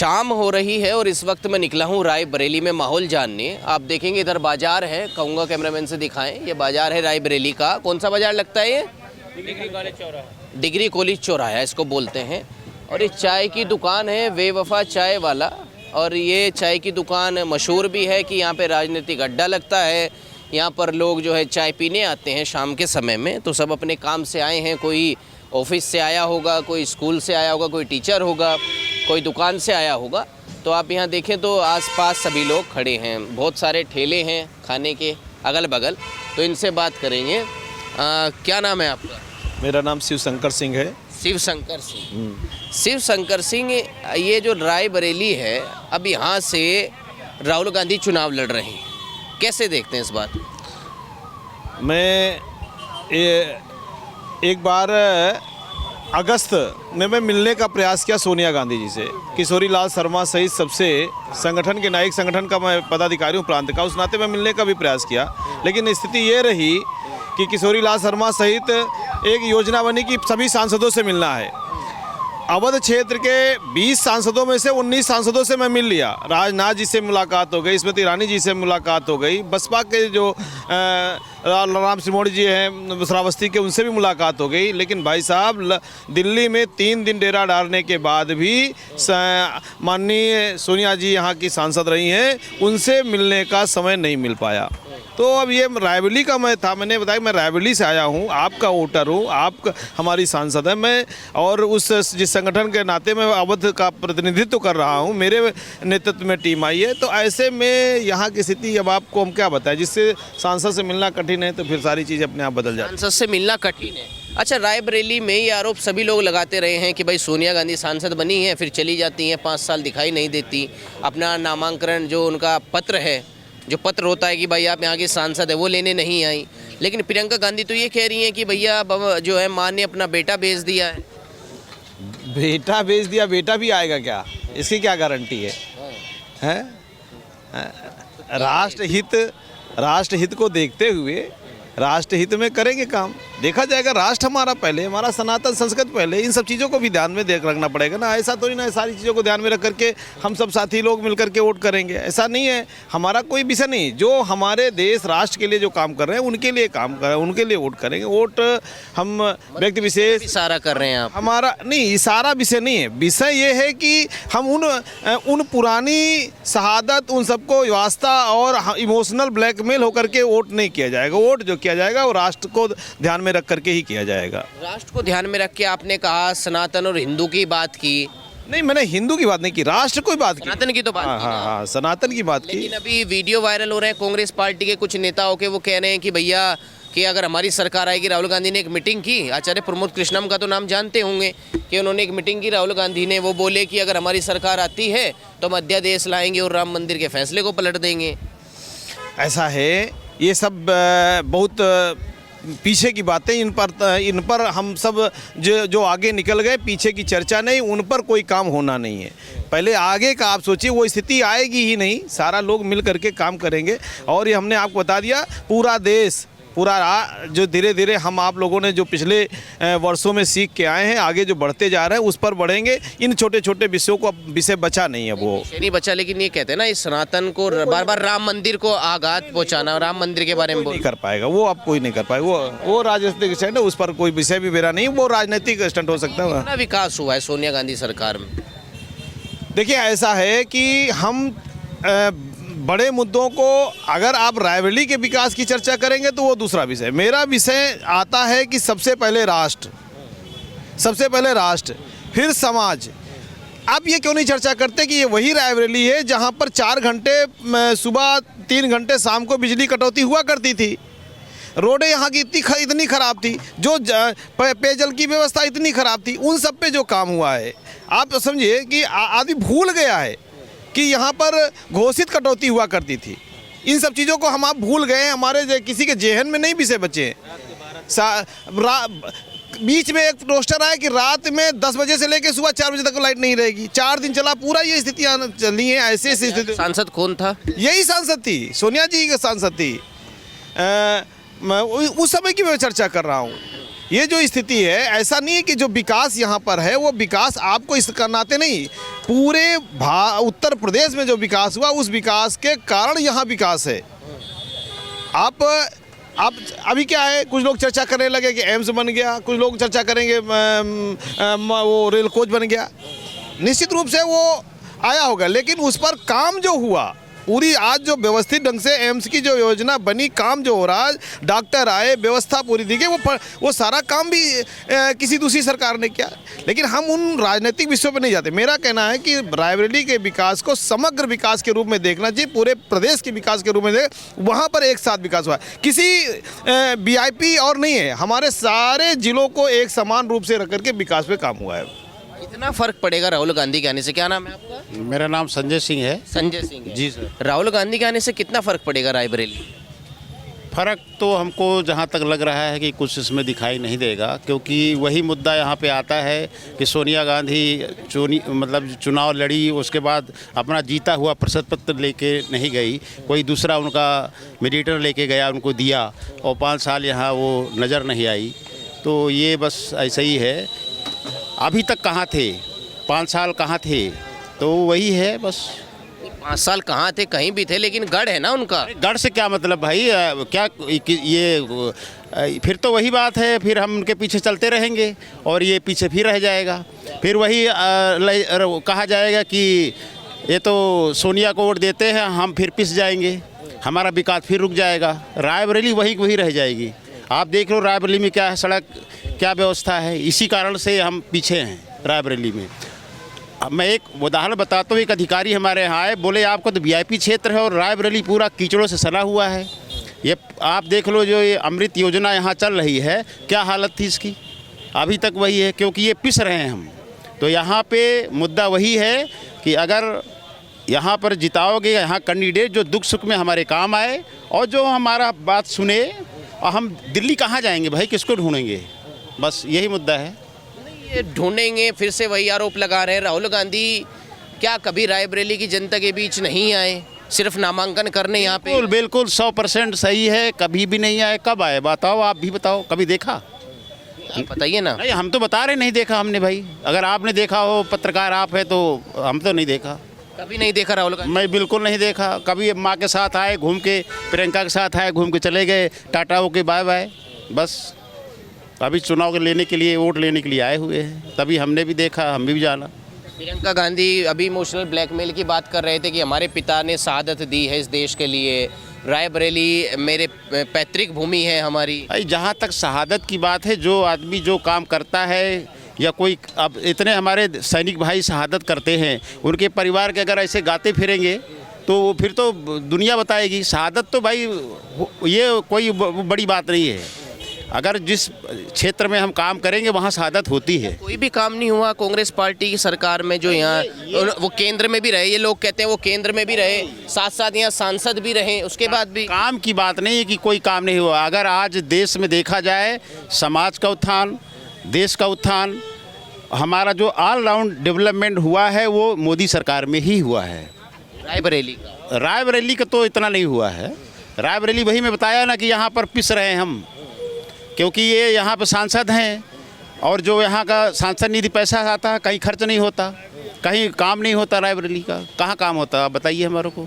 शाम हो रही है और इस वक्त मैं निकला हूँ रायबरेली में माहौल जानने। आप देखेंगे इधर बाजार है, कहूँगा कैमरामैन से दिखाएं। ये बाजार है रायबरेली का। कौन सा बाजार लगता है ये? डिग्री कॉलेज चौराहा। डिग्री कॉलेज चौराहा इसको बोलते हैं। और ये चाय की दुकान है, बेवफा चाय वाला। और ये चाय की दुकान मशहूर भी है कि यहाँ पे राजनीतिक अड्डा लगता है। यहाँ पर लोग जो है चाय पीने आते हैं शाम के समय में। तो सब अपने काम से आए हैं, कोई ऑफिस से आया होगा, कोई स्कूल से आया होगा, कोई टीचर होगा, कोई दुकान से आया होगा। तो आप यहाँ देखें तो आसपास सभी लोग खड़े हैं। बहुत सारे ठेले हैं खाने के अगल बगल। तो इनसे बात करेंगे। क्या नाम है आपका? मेरा नाम शिव शंकर सिंह है। शिव शंकर सिंह। शिव शंकर सिंह, ये जो रायबरेली है, अब यहाँ से राहुल गांधी चुनाव लड़ रहे हैं, कैसे देखते हैं इस बात? मैं एक बार अगस्त में मैं मिलने का प्रयास किया सोनिया गांधी जी से। किशोरी लाल शर्मा सहित सबसे संगठन के नायक, संगठन का मैं पदाधिकारी हूँ प्रांत का, उस नाते मैं मिलने का भी प्रयास किया। लेकिन स्थिति ये रही कि किशोरी लाल शर्मा सहित एक योजना बनी कि सभी सांसदों से मिलना है। अवध क्षेत्र के 20 सांसदों में से 19 सांसदों से मैं मिल लिया। राजनाथ जी से मुलाकात हो गई, स्मृति ईरानी जी से मुलाकात हो गई, बसपा के जो राम श्रीमोड़ी जी हैं श्रावस्ती के, उनसे भी मुलाकात हो गई। लेकिन भाई साहब, दिल्ली में 3 दिन डेरा डालने के बाद भी माननीय सोनिया जी यहाँ की सांसद रही हैं, उनसे मिलने का समय नहीं मिल पाया। तो अब ये रायबरेली का मैंने बताया मैं रायबरेली से आया हूँ, आपका वोटर हूँ, आप हमारी सांसद है मैं, और उस जिस संगठन के नाते मैं अवध का प्रतिनिधित्व कर रहा हूँ, मेरे नेतृत्व में टीम आई है। तो ऐसे में यहाँ की स्थिति अब आपको हम क्या बताएं, जिससे सांसद से मिलना कठिन है तो फिर सारी चीज़ें अपने आप बदल जाती हैं। सांसद से मिलना कठिन है। अच्छा, रायबरेली में ये आरोप सभी लोग लगाते रहे हैं कि भाई सोनिया गांधी सांसद बनी है, फिर चली जाती हैं, 5 साल दिखाई नहीं देती। अपना नामांकन जो उनका पत्र है, जो पत्र होता है कि भाई आप यहाँ के सांसद है, वो लेने नहीं आई। लेकिन प्रियंका गांधी तो ये कह रही हैं कि भैया जो है माँ ने अपना बेटा भेज दिया है। बेटा भेज दिया, बेटा भी आएगा क्या? इसकी क्या गारंटी है? राष्ट्रहित को देखते हुए राष्ट्रहित में करेंगे काम, देखा जाएगा। राष्ट्र हमारा पहले, हमारा सनातन संस्कृत पहले, इन सब चीज़ों को भी ध्यान में रखना पड़ेगा ना। ऐसा तो नहीं ना सारी चीज़ों को ध्यान में रख करके हम सब साथी लोग मिल करके वोट करेंगे, ऐसा नहीं है। हमारा कोई विषय नहीं, जो हमारे देश राष्ट्र के लिए जो काम कर रहे हैं उनके लिए काम कर रहे हैं, उनके लिए वोट करेंगे। वोट हम व्यक्ति विशेष इशारा कर रहे हैं आप? हमारा नहीं, इशारा विषय नहीं है। विषय ये है कि हम उन पुरानी शहादत, उन सबको वास्ता और इमोशनल ब्लैकमेल होकर के वोट नहीं किया जाएगा। वोट जो किया जाएगा वो राष्ट्र को ध्यान में रख करके ही किया जाएगा। राष्ट्र को ध्यान में रख के आपने कहा, सनातन और हिंदू की बात की। नहीं, मैंने हिंदू की बात नहीं की, राष्ट्र की बात की, सनातन की तो बात की। हाँ, सनातन की बात की। लेकिन अभी वीडियो वायरल हो रहे हैं कांग्रेस पार्टी के कुछ नेताओं के, वो कह रहे हैं कि भैया कि अगर हमारी सरकार आएगी, राहुल गांधी ने एक मीटिंग की, आचार्य प्रमोद कृष्णम का तो नाम जानते होंगे, कि उन्होंने एक मीटिंग की राहुल गांधी ने, वो बोले कि अगर हमारी सरकार आती है तो हम अध्यादेश लाएंगे और राम मंदिर के फैसले को पलट देंगे। ऐसा है, ये सब बहुत पीछे की बातें। इन पर हम सब जो आगे निकल गए, पीछे की चर्चा नहीं, उन पर कोई काम होना नहीं है। पहले आगे का आप सोचिए, वो स्थिति आएगी ही नहीं, सारा लोग मिल करके काम करेंगे। और ये हमने आपको बता दिया, पूरा देश, पूरा जो धीरे धीरे हम आप लोगों ने जो पिछले वर्षों में सीख के आए हैं, आगे जो बढ़ते जा रहे हैं उस पर बढ़ेंगे। इन छोटे छोटे विषयों को अब विषय बचा नहीं है, वो नहीं बचा। लेकिन ये कहते हैं ना, इस सनातन को बार बार राम मंदिर को आघात पहुंचाना, राम मंदिर के बारे में नहीं कर पाएगा वो, अब कोई नहीं कर पाएगा। वो राजनीतिक स्टंट है, उस पर कोई विषय भी मेरा नहीं, वो राजनीतिक स्टंट हो सकता है। कितना विकास हुआ है सोनिया गांधी सरकार में? देखिए, ऐसा है कि हम बड़े मुद्दों को, अगर आप रायबरेली के विकास की चर्चा करेंगे तो वो दूसरा विषय। मेरा विषय आता है कि सबसे पहले राष्ट्र, फिर समाज। आप ये क्यों नहीं चर्चा करते कि ये वही रायबरेली है जहाँ पर 4 घंटे सुबह, 3 घंटे शाम को बिजली कटौती हुआ करती थी। रोडें यहाँ की इतनी ख़राब थी, जो पेयजल की व्यवस्था इतनी ख़राब थी, उन सब पे जो काम हुआ है, आप समझिए कि आदमी भूल गया है कि यहाँ पर घोषित कटौती हुआ करती थी। इन सब चीज़ों को हम आप भूल गए हैं, हमारे किसी के जेहन में नहीं विषय बचे हैं। बीच में एक पोस्टर आया कि रात में 10 बजे से लेकर सुबह 4 बजे तक लाइट नहीं रहेगी। 4 दिन चला पूरा, ये स्थितियाँ चली हैं। ऐसे स्थिति, सांसद कौन था? यही सांसद थी, सोनिया जी की सांसद थी। मैं उस समय की मैं चर्चा कर रहा हूँ। ये जो स्थिति है, ऐसा नहीं है कि जो विकास यहाँ पर है वो विकास आपको इसका नाते नहीं, पूरे उत्तर प्रदेश में जो विकास हुआ उस विकास के कारण यहाँ विकास है। आप अभी क्या है, कुछ लोग चर्चा करने लगे कि एम्स बन गया, कुछ लोग चर्चा करेंगे वो रेल कोच बन गया। निश्चित रूप से वो आया होगा, लेकिन उस पर काम जो हुआ, पूरी आज जो व्यवस्थित ढंग से एम्स की जो योजना बनी, काम जो हो रहा है, डॉक्टर आए, व्यवस्था पूरी दी गई, वो सारा काम भी किसी दूसरी सरकार ने किया। लेकिन हम उन राजनीतिक विषयों पर नहीं जाते। मेरा कहना है कि रायबरेली के विकास को समग्र विकास के रूप में देखना चाहिए, पूरे प्रदेश के विकास के रूप में वहाँ पर एक साथ विकास हुआ है। किसी VIP और नहीं है, हमारे सारे जिलों को एक समान रूप से रख करके विकास पे काम हुआ है। कितना फर्क पड़ेगा राहुल गांधी के आने से? क्या नाम है आपका? मेरा नाम संजय सिंह है। संजय सिंह है। जी सर। राहुल गांधी के आने से कितना फर्क पड़ेगा रायबरेली? फ़र्क तो हमको जहाँ तक लग रहा है कि कुछ इसमें दिखाई नहीं देगा, क्योंकि वही मुद्दा यहाँ पे आता है कि सोनिया गांधी चुनाव लड़ी, उसके बाद अपना जीता हुआ प्रशस्ति पत्र लेके नहीं गई, कोई दूसरा उनका मेडिएटर लेके गया, उनको दिया, और 5 साल यहाँ वो नज़र नहीं आई। तो ये बस ऐसा ही है। अभी तक कहाँ थे, 5 साल कहाँ थे? तो वही है बस। 5 साल कहाँ थे? कहीं भी थे, लेकिन गढ़ है ना उनका। गढ़ से क्या मतलब भाई? क्या ये फिर तो वही बात है, फिर हम उनके पीछे चलते रहेंगे और ये पीछे फिर रह जाएगा। फिर वही कहा जाएगा कि ये तो सोनिया को वोट देते हैं, हम फिर पिस जाएंगे, हमारा विकास फिर रुक जाएगा। रायबरेली वही रह जाएगी। आप देख लो रायबरेली में क्या है, सड़क क्या व्यवस्था है। इसी कारण से हम पीछे हैं रायबरेली में। अब मैं एक उदाहरण बताता हूँ। एक अधिकारी हमारे यहाँ आए, बोले आपको तो VIP क्षेत्र है और रायबरेली पूरा कीचड़ों से सना हुआ है। ये आप देख लो, जो ये अमृत योजना यहाँ चल रही है, क्या हालत थी इसकी, अभी तक वही है, क्योंकि ये पिस रहे हैं हम। तो यहाँ पे मुद्दा वही है कि अगर यहाँ पर जिताओगे यहाँ कैंडिडेट जो दुख सुख में हमारे काम आए और जो हमारा बात सुने, और हम दिल्ली कहाँ जाएंगे भाई, किसको ढूंढेंगे? बस यही मुद्दा है। ये ढूंढेंगे, फिर से वही आरोप लगा रहे हैं। राहुल गांधी क्या कभी रायबरेली की जनता के बीच नहीं आए, सिर्फ नामांकन करने यहाँ पे? बिल्कुल 100% सही है, कभी भी नहीं आए। कब आए बताओ, आप भी बताओ, कभी देखा? बताइए ना। नहीं, हम तो बता रहे नहीं देखा हमने भाई। अगर आपने देखा हो, पत्रकार आप है, तो हम तो नहीं देखा। कभी नहीं देखा राहुल गांधी? मैं बिल्कुल नहीं देखा। कभी माँ के साथ आए घूम के, प्रियंका के साथ आए घूम के चले गए, टाटा होके बाय बाय, बस। अभी चुनाव लेने के लिए, वोट लेने के लिए आए हुए हैं, तभी हमने भी देखा, हम भी जाना। प्रियंका गांधी अभी इमोशनल ब्लैकमेल की बात कर रहे थे कि हमारे पिता ने शहादत दी है इस देश के लिए, रायबरेली मेरे पैतृक भूमि है हमारी। भाई जहाँ तक शहादत की बात है, जो आदमी जो काम करता है, या कोई, अब इतने हमारे सैनिक भाई शहादत करते हैं, उनके परिवार के अगर ऐसे गाते फिरेंगे तो फिर तो दुनिया बताएगी। शहादत तो भाई ये कोई बड़ी बात नहीं है। अगर जिस क्षेत्र में हम काम करेंगे वहाँ शहादत होती है। कोई भी काम नहीं हुआ कांग्रेस पार्टी की सरकार में, जो यहाँ वो केंद्र में भी रहे, ये लोग कहते हैं वो केंद्र में भी रहे, साथ साथ यहाँ सांसद भी रहे, उसके बाद भी काम की बात नहीं है कि कोई काम नहीं हुआ। अगर आज देश में देखा जाए, समाज का उत्थान, देश का उत्थान, हमारा जो ऑलराउंड डेवलपमेंट हुआ है वो मोदी सरकार में ही हुआ है। रायबरेली का तो इतना नहीं हुआ है। रायबरेली वही मैं बताया ना कि यहाँ पर पिस रहे हैं हम, क्योंकि ये यहाँ पर सांसद हैं, और जो यहाँ का सांसद निधि पैसा आता है, कहीं खर्च नहीं होता, कहीं काम नहीं होता। रायबरेली का कहाँ काम होता, आप बताइए हमारे को।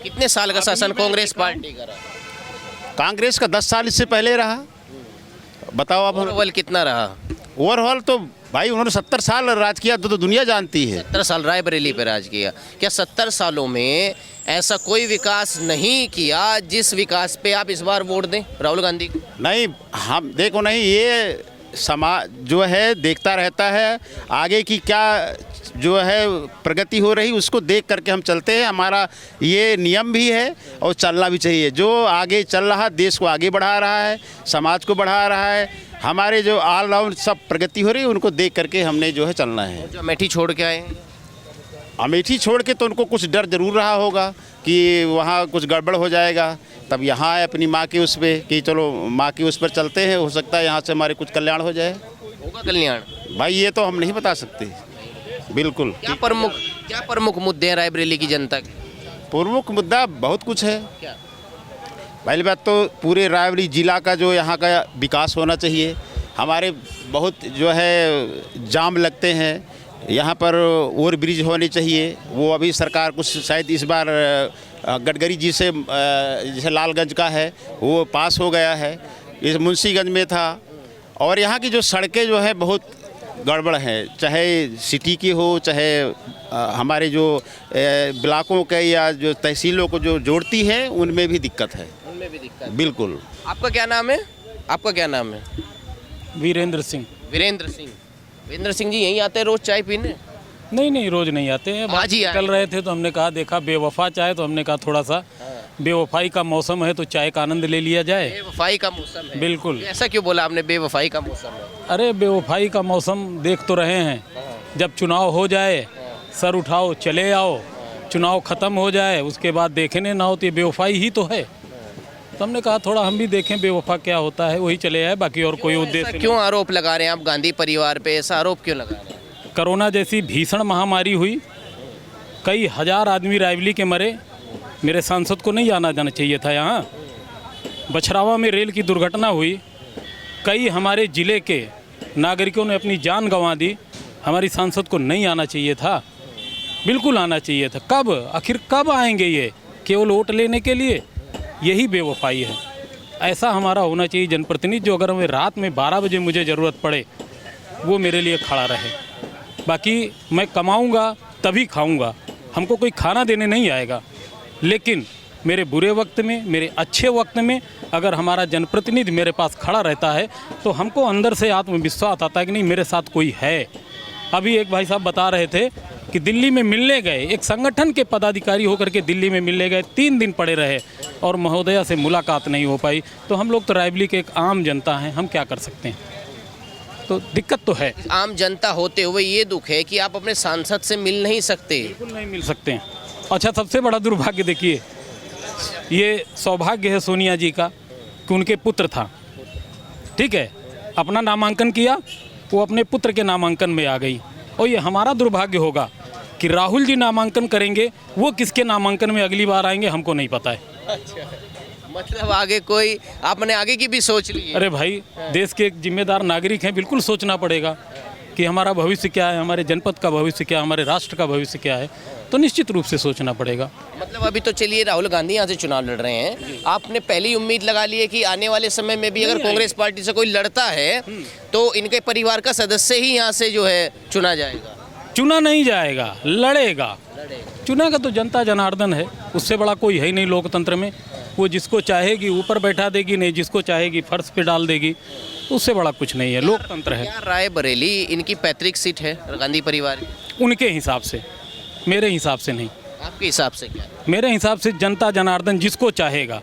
कितने साल का शासन कांग्रेस पार्टी का रहा? कांग्रेस का 10 साल इससे पहले रहा। बताओ आप। ओवरऑल कितना रहा? ओवरऑल तो भाई उन्होंने 70 साल राज किया, तो दुनिया जानती है। 70 साल रायबरेली पे राज किया। क्या 70 सालों में ऐसा कोई विकास नहीं किया जिस विकास पे आप इस बार वोट दें राहुल गांधी को? नहीं, हम देखो नहीं, ये समाज जो है देखता रहता है, आगे की क्या जो है प्रगति हो रही उसको देख करके हम चलते हैं। हमारा ये नियम भी है और चलना भी चाहिए। जो आगे चल रहा, देश को आगे बढ़ा रहा है, समाज को बढ़ा रहा है, हमारे जो ऑलराउंड सब प्रगति हो रही है, उनको देख करके हमने जो है चलना है। जो अमेठी छोड़ के आए हैं, अमेठी छोड़ के तो उनको कुछ डर जरूर रहा होगा कि वहाँ कुछ गड़बड़ हो जाएगा, तब यहाँ आए अपनी माँ के उस पर कि चलो माँ की उस पर चलते हैं, हो सकता है यहाँ से हमारे कुछ कल्याण हो जाए। होगा कल्याण? भाई ये तो हम नहीं बता सकते। बिल्कुल। क्या प्रमुख मुद्दे हैं रायबरेली की जनता के? प्रमुख मुद्दा बहुत कुछ है। क्या? पहली बात तो पूरे रायबरेली ज़िला का जो यहाँ का विकास होना चाहिए। हमारे बहुत जो है जाम लगते हैं, यहाँ पर ओवर ब्रिज होने चाहिए। वो अभी सरकार कुछ शायद इस बार गडकरी जी से जैसे लालगंज का है वो पास हो गया है, इस मुंशीगंज में था। और यहाँ की जो सड़कें जो है बहुत गड़बड़ हैं, चाहे सिटी की हो चाहे हमारे जो ब्लॉकों के या जो तहसीलों को जो जोड़ती है उनमें भी दिक्कत है। उनमें भी दिक्कत। बिल्कुल। आपका क्या नाम है? आपका क्या नाम है? वीरेंद्र सिंह। वीरेंद्र सिंह। वीरेंद्र सिंह जी यहीं आते हैं रोज चाय पीने? नहीं, रोज नहीं आते हैं। आज ही आए। चल रहे थे तो हमने कहा देखा बेवफा चाय, तो हमने कहा थोड़ा सा बेवफाई का मौसम है तो चाय का आनंद ले लिया जाए। बेवफाई का मौसम है? बिल्कुल। ऐसा क्यों बोला आपने बेवफाई का मौसम है? अरे बेवफाई का मौसम देख तो रहे हैं, जब चुनाव हो जाए सर उठाओ चले आओ, चुनाव ख़त्म हो जाए उसके बाद देखने ना हो तो ये बेवफाई ही तो है। तो हमने कहा थोड़ा हम भी देखें बेवफा क्या होता है, वही चले आए, बाकी और कोई उद्देश्य क्यों आरोप लगा रहे हैं आप गांधी परिवार पे? ऐसा आरोप क्यों लगा रहे हैं? नहीं। कोरोना जैसी भीषण महामारी हुई, कई हजार आदमी रायबरेली के मरे, मेरे सांसद को नहीं आना जाना चाहिए था यहाँ। बछरावा में रेल की दुर्घटना हुई, कई हमारे ज़िले के नागरिकों ने अपनी जान गंवा दी, हमारी सांसद को नहीं आना चाहिए था? बिल्कुल आना चाहिए था। कब आखिर कब आएंगे ये? केवल वोट लेने के लिए? यही बेवफाई है। ऐसा हमारा होना चाहिए जनप्रतिनिधि, जो अगर हमें रात में 12 बजे मुझे ज़रूरत पड़े वो मेरे लिए खड़ा रहे। बाकी मैं कमाऊंगा तभी खाऊंगा, हमको कोई खाना देने नहीं आएगा, लेकिन मेरे बुरे वक्त में, मेरे अच्छे वक्त में अगर हमारा जनप्रतिनिधि मेरे पास खड़ा रहता है तो हमको अंदर से आत्मविश्वास आता है कि नहीं मेरे साथ कोई है। अभी एक भाई साहब बता रहे थे कि दिल्ली में मिलने गए, एक संगठन के पदाधिकारी होकर के दिल्ली में मिलने गए, 3 दिन पड़े रहे और महोदया से मुलाकात नहीं हो पाई। तो हम लोग तो रायबरेली के एक आम जनता हैं, हम क्या कर सकते हैं? तो दिक्कत तो है। आम जनता होते हुए ये दुख है कि आप अपने सांसद से मिल नहीं सकते। बिल्कुल नहीं मिल सकते हैं। अच्छा, सबसे बड़ा दुर्भाग्य देखिए, ये सौभाग्य है सोनिया जी का कि उनके पुत्र था, ठीक है, अपना नामांकन किया, वो अपने पुत्र के नामांकन में आ गई। और ये हमारा दुर्भाग्य होगा कि राहुल जी नामांकन करेंगे, वो किसके नामांकन में अगली बार आएंगे हमको नहीं पता है। अच्छा, मतलब आगे कोई आपने आगे की भी सोच ली है? अरे भाई, देश के एक जिम्मेदार नागरिक हैं, बिल्कुल सोचना पड़ेगा कि हमारा भविष्य क्या है, हमारे जनपद का भविष्य क्या है, हमारे राष्ट्र का भविष्य क्या है, तो निश्चित रूप से सोचना पड़ेगा। मतलब अभी तो चलिए राहुल गांधी यहाँ से चुनाव लड़ रहे हैं, आपने पहली उम्मीद लगा ली है कि आने वाले समय में भी अगर कांग्रेस पार्टी से कोई लड़ता है तो इनके परिवार का सदस्य ही यहाँ से जो है चुना जाएगा? चुना नहीं जाएगा, लड़ेगा। चुना का तो जनता जनार्दन है, उससे बड़ा कोई है ही नहीं लोकतंत्र में। वो जिसको चाहेगी ऊपर बैठा देगी, नहीं जिसको चाहेगी फर्श पे डाल देगी, उससे बड़ा कुछ नहीं है, लोकतंत्र है। क्या रायबरेली इनकी पैतृक सीट है गांधी परिवार की? उनके हिसाब से, मेरे हिसाब से नहीं। आपके हिसाब से क्या है? मेरे हिसाब से जनता जनार्दन जिसको चाहेगा,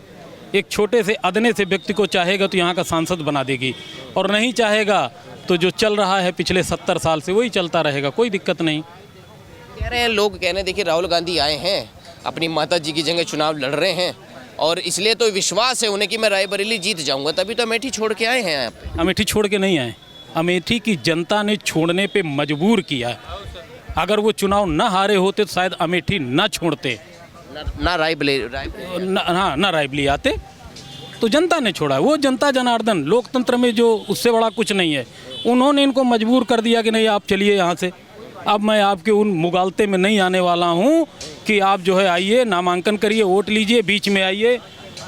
एक छोटे से अदने से व्यक्ति को चाहेगा तो यहाँ का सांसद बना देगी, और नहीं चाहेगा तो जो चल रहा है पिछले 70 साल से वही चलता रहेगा, कोई दिक्कत नहीं। कह रहे हैं लोग, कह रहे हैं देखिए राहुल गांधी आए हैं, अपनी माता जी की जगह चुनाव लड़ रहे हैं और इसलिए तो विश्वास है उन्हें कि मैं रायबरेली जीत जाऊंगा, तभी तो अमेठी छोड़ के आए हैं यहाँ पे। अमेठी छोड़ के नहीं आए, अमेठी की जनता ने छोड़ने पे मजबूर किया। अगर वो चुनाव न हारे होते तो शायद अमेठी न छोड़ते, ना रायबरेली ना रायबरेली आते। तो जनता ने छोड़ा, वो जनता जनार्दन लोकतंत्र में जो उससे बड़ा कुछ नहीं है। उन्होंने इनको मजबूर कर दिया कि नहीं आप चलिए यहाँ से। अब मैं आपके उन मुगालते में नहीं आने वाला हूँ कि आप जो है आइए नामांकन करिए, वोट लीजिए, बीच में आइए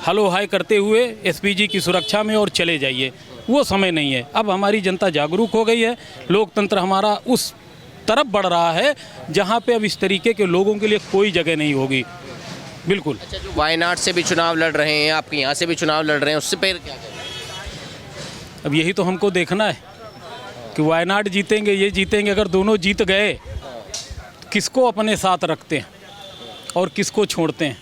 हलो हाय करते हुए एसपीजी की सुरक्षा में और चले जाइए, वो समय नहीं है। अब हमारी जनता जागरूक हो गई है, लोकतंत्र हमारा उस तरफ बढ़ रहा है जहाँ पे अब इस तरीके के लोगों के लिए कोई जगह नहीं होगी। बिल्कुल। अच्छा, जो वायनाड से भी चुनाव लड़ रहे हैं, आपके यहाँ से भी चुनाव लड़ रहे हैं, उससे फिर क्या करें? अब यही तो हमको देखना है कि वायनाड जीतेंगे, ये जीतेंगे। अगर दोनों जीत गए किसको अपने साथ रखते हैं और किसको छोड़ते हैं?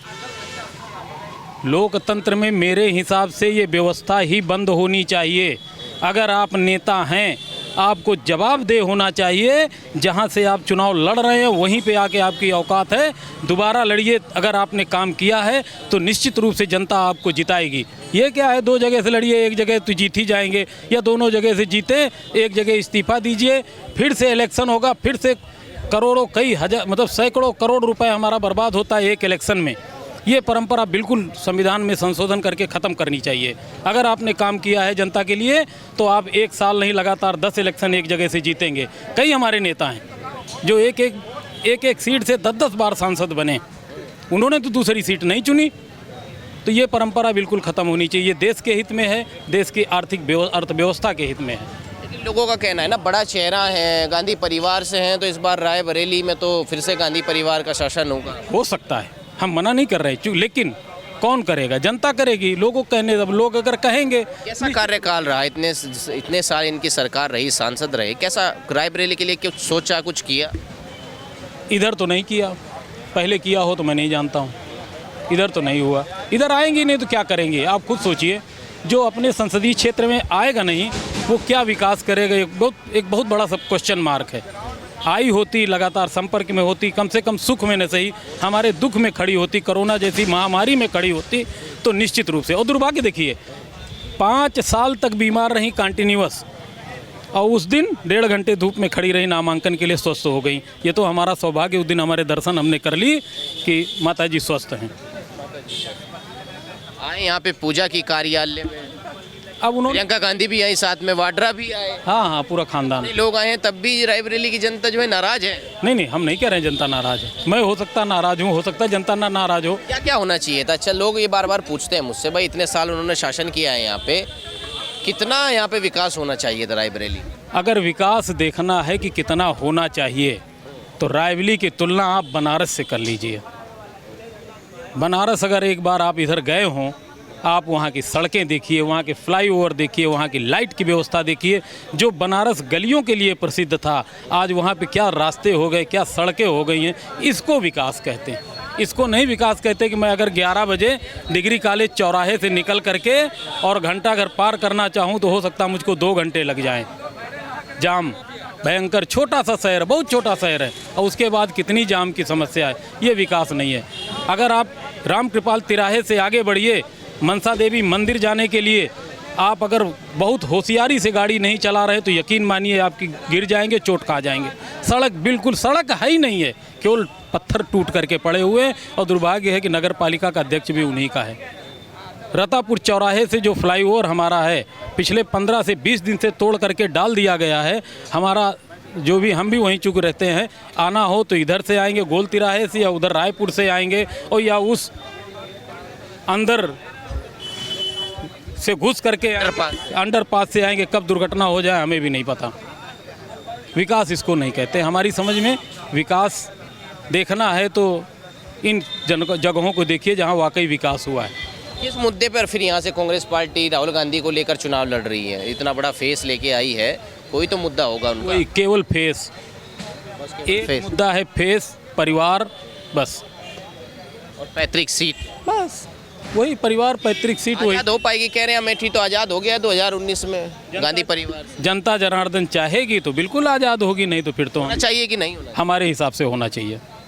लोकतंत्र में मेरे हिसाब से ये व्यवस्था ही बंद होनी चाहिए। अगर आप नेता हैं, आपको जवाबदेह होना चाहिए। जहां से आप चुनाव लड़ रहे हैं वहीं पे आके आपकी औकात है, दोबारा लड़िए। अगर आपने काम किया है तो निश्चित रूप से जनता आपको जिताएगी। ये क्या है, 2 जगह से लड़िए, एक जगह तो जीत ही जाएंगे, या दोनों जगह से जीते, एक जगह इस्तीफा दीजिए, फिर से इलेक्शन होगा, फिर से करोड़ों, कई हजार, मतलब सैकड़ों करोड़ रुपए हमारा बर्बाद होता है एक इलेक्शन में। ये परंपरा बिल्कुल संविधान में संशोधन करके ख़त्म करनी चाहिए। अगर आपने काम किया है जनता के लिए तो आप 1 साल नहीं लगातार 10 इलेक्शन एक जगह से जीतेंगे। कई हमारे नेता हैं जो एक सीट से 10-10 बार सांसद बने, उन्होंने तो दूसरी सीट नहीं चुनी। तो ये परंपरा बिल्कुल ख़त्म होनी चाहिए। देश के हित में है, देश की आर्थिक अर्थव्यवस्था के हित में है। लेकिन लोगों का कहना है ना, बड़ा चेहरा है, गांधी परिवार से हैं, तो इस बार रायबरेली में तो फिर से गांधी परिवार का शासन होगा। हो सकता है, हम मना नहीं कर रहे, लेकिन कौन करेगा? जनता करेगी। लोगों को कहने, जब लोग अगर कहेंगे। कैसा कार्यकाल रहा? इतने साल इनकी सरकार रही, सांसद रहे, कैसा रायबरेली के लिए कुछ सोचा, कुछ किया? इधर तो नहीं किया, पहले किया हो तो मैं नहीं जानता हूँ। इधर तो नहीं हुआ, इधर आएंगे नहीं तो क्या करेंगे? आप खुद सोचिए, जो अपने संसदीय क्षेत्र में आएगा नहीं वो क्या विकास करेगा? एक बहुत बड़ा सब क्वेश्चन मार्क है। आई होती, लगातार संपर्क में होती, कम से कम सुख में न सही हमारे दुख में खड़ी होती, कोरोना जैसी महामारी में खड़ी होती, तो निश्चित रूप से। और दुर्भाग्य देखिए, 5 साल तक बीमार रही कंटिन्यूअस, और उस दिन 1.5 घंटे धूप में खड़ी रही, नामांकन के लिए स्वस्थ हो गई। ये तो हमारा सौभाग्य, उस दिन हमारे दर्शन हमने कर ली कि माता जी स्वस्थ हैं। आए यहाँ पे पूजा की कार्यालय में, अब उन्होंने, प्रियंका गांधी भी आई, साथ में वाड्रा भी आए, हाँ, पूरा खानदान। लोग आए हैं, तब भी रायबरेली की जनता जो है नाराज है। नहीं, हम नहीं कह रहे हैं जनता नाराज है। मैं हो सकता नाराज हूँ, हो सकता है जनता ना नाराज हो। क्या क्या होना चाहिए था? अच्छा, लोग ये बार बार पूछते हैं मुझसे, भाई इतने साल उन्होंने शासन किया है यहाँ पे, कितना यहाँ पे विकास होना चाहिए था रायबरेली? अगर विकास देखना है कि कितना होना चाहिए तो रायबरेली की तुलना आप बनारस से कर लीजिए। बनारस अगर एक बार आप इधर गए हों, आप वहाँ की सड़कें देखिए, वहाँ के फ्लाईओवर देखिए, वहाँ की लाइट की व्यवस्था देखिए। जो बनारस गलियों के लिए प्रसिद्ध था, आज वहाँ पे क्या रास्ते हो गए, क्या सड़कें हो गई हैं। इसको विकास कहते हैं। इसको नहीं विकास कहते कि मैं अगर 11 बजे डिग्री कॉलेज चौराहे से निकल करके और घंटाघर पार करना चाहूँ तो हो सकता मुझको 2 घंटे लग जाएँ। जाम भयंकर, छोटा सा शहर, बहुत छोटा शहर है, और उसके बाद कितनी जाम की समस्या है। ये विकास नहीं है। अगर आप रामकृपाल तिराहे से आगे बढ़िए, मनसा देवी मंदिर जाने के लिए आप अगर बहुत होशियारी से गाड़ी नहीं चला रहे तो यकीन मानिए आपकी गिर जाएंगे, चोट खा जाएंगे। सड़क बिल्कुल, सड़क है ही नहीं है, केवल पत्थर टूट करके पड़े हुए हैं। और दुर्भाग्य है कि नगर पालिका का अध्यक्ष भी उन्हीं का है। रतापुर चौराहे से जो फ्लाईओवर हमारा है, पिछले 15 से 20 दिन से तोड़ करके डाल दिया गया है। हमारा जो भी, हम भी वहीं चुक रहते हैं, आना हो तो इधर से आएंगे गोल तिराहे से, या उधर रायपुर से आएंगे, और या उस अंदर से घुस करके अंडरपास से आएंगे। कब दुर्घटना हो जाए हमें भी नहीं पता। विकास इसको नहीं कहते। हमारी समझ में विकास देखना है तो इन जगहों को देखिए जहां वाकई विकास हुआ है। किस मुद्दे पर फिर यहाँ से कांग्रेस पार्टी राहुल गांधी को लेकर चुनाव लड़ रही है? इतना बड़ा फेस लेके आई है, कोई तो मुद्दा होगा उनका। कोई केवल फेस, एक मुद्दा है, फेस, परिवार, बस, और पैतृक सीट, बस वही परिवार, पैतृक सीट वही। आजाद हो पाएगी कह रहे हैं अमेठी, तो आज़ाद हो गया 2019 में गांधी परिवार। जनता जनार्दन चाहेगी तो बिल्कुल आज़ाद होगी, नहीं तो फिर तो होना चाहिए कि नहीं होना? हमारे हिसाब से होना चाहिए।